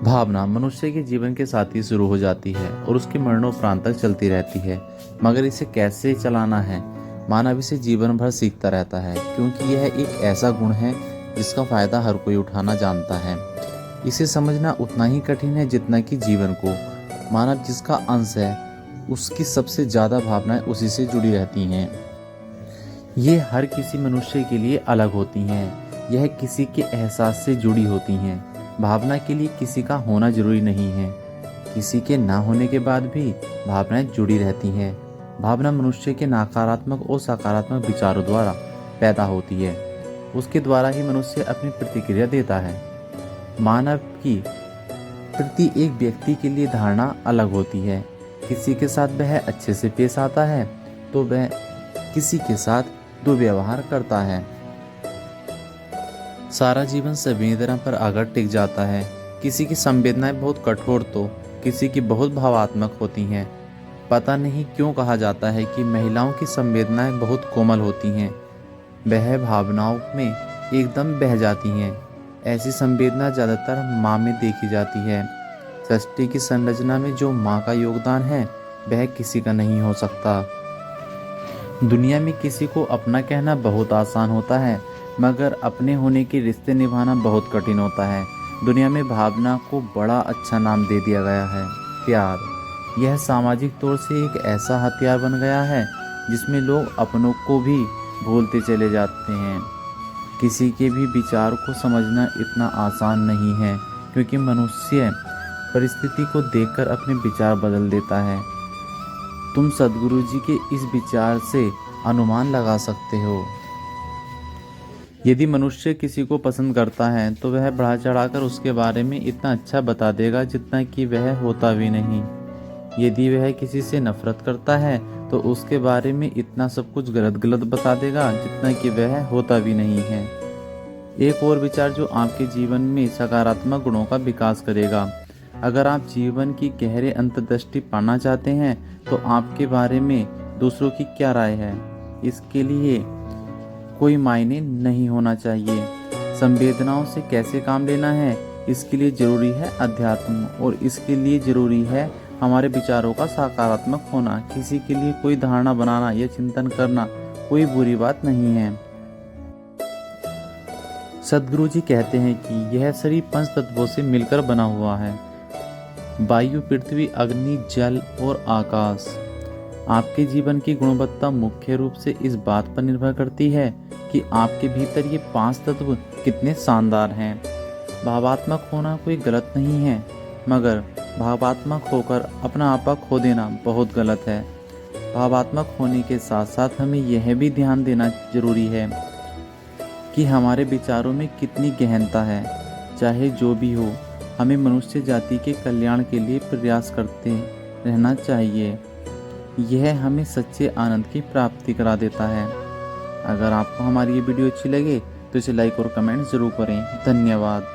भावना मनुष्य के जीवन के साथ ही शुरू हो जाती है और उसके मरणोपरांत तक चलती रहती है, मगर इसे कैसे चलाना है मानव इसे जीवन भर सीखता रहता है, क्योंकि यह एक ऐसा गुण है जिसका फायदा हर कोई उठाना जानता है। इसे समझना उतना ही कठिन है जितना कि जीवन को। मानव जिसका अंश है उसकी सबसे ज़्यादा भावनाएं उसी से जुड़ी रहती हैं। ये हर किसी मनुष्य के लिए अलग होती हैं। यह किसी के एहसास से जुड़ी होती हैं। भावना के लिए किसी का होना जरूरी नहीं है, किसी के ना होने के बाद भी भावनाएं जुड़ी रहती हैं। भावना मनुष्य के नकारात्मक और सकारात्मक विचारों द्वारा पैदा होती है। उसके द्वारा ही मनुष्य अपनी प्रतिक्रिया देता है। मानव की प्रति एक व्यक्ति के लिए धारणा अलग होती है। किसी के साथ वह अच्छे से पेश आता है तो वह किसी के साथ दुर्व्यवहार करता है। सारा जीवन संवेदना पर आकर टिक जाता है। किसी की संवेदनाएं बहुत कठोर तो किसी की बहुत भावात्मक होती हैं। पता नहीं क्यों कहा जाता है कि महिलाओं की संवेदनाएं बहुत कोमल होती हैं, वह भावनाओं में एकदम बह जाती हैं। ऐसी संवेदना ज़्यादातर माँ में देखी जाती है। सृष्टि की संरचना में जो माँ का योगदान है वह किसी का नहीं हो सकता। दुनिया में किसी को अपना कहना बहुत आसान होता है, मगर अपने होने के रिश्ते निभाना बहुत कठिन होता है। दुनिया में भावना को बड़ा अच्छा नाम दे दिया गया है, प्यार। यह सामाजिक तौर से एक ऐसा हथियार बन गया है जिसमें लोग अपनों को भी भूलते चले जाते हैं। किसी के भी विचार को समझना इतना आसान नहीं है, क्योंकि मनुष्य परिस्थिति को देखकर अपने विचार बदल देता है। तुम सद्गुरु जी के इस विचार से अनुमान लगा सकते हो। यदि मनुष्य किसी को पसंद करता है तो वह बढ़ा चढ़ाकर उसके बारे में इतना अच्छा बता देगा जितना कि वह होता भी नहीं। यदि वह किसी से नफरत करता है तो उसके बारे में इतना सब कुछ गलत गलत बता देगा जितना कि वह होता भी नहीं है। एक और विचार जो आपके जीवन में सकारात्मक गुणों का विकास करेगा। अगर आप जीवन की गहरे अंतर्दृष्टि पाना चाहते हैं तो आपके बारे में दूसरों की क्या राय है, इसके लिए कोई मायने नहीं होना चाहिए। संवेदनाओं से कैसे काम लेना है, इसके लिए जरूरी है अध्यात्म, और इसके लिए जरूरी है हमारे विचारों का सकारात्मक होना। किसी के लिए कोई धारणा बनाना या चिंतन करना कोई बुरी बात नहीं है। सद्गुरु जी कहते हैं कि यह शरीर पंच तत्वों से मिलकर बना हुआ है, वायु, पृथ्वी, अग्नि, जल और आकाश। आपके जीवन की गुणवत्ता मुख्य रूप से इस बात पर निर्भर करती है कि आपके भीतर ये 5 तत्व कितने शानदार हैं। भावात्मक होना कोई गलत नहीं है, मगर भावात्मक होकर अपना आपा खो देना बहुत गलत है। भावात्मक होने के साथ साथ हमें यह भी ध्यान देना जरूरी है कि हमारे विचारों में कितनी गहनता है। चाहे जो भी हो, हमें मनुष्य जाति के कल्याण के लिए प्रयास करते रहना चाहिए। यह हमें सच्चे आनंद की प्राप्ति करा देता है। अगर आपको हमारी ये वीडियो अच्छी लगे तो इसे लाइक और कमेंट ज़रूर करें। धन्यवाद।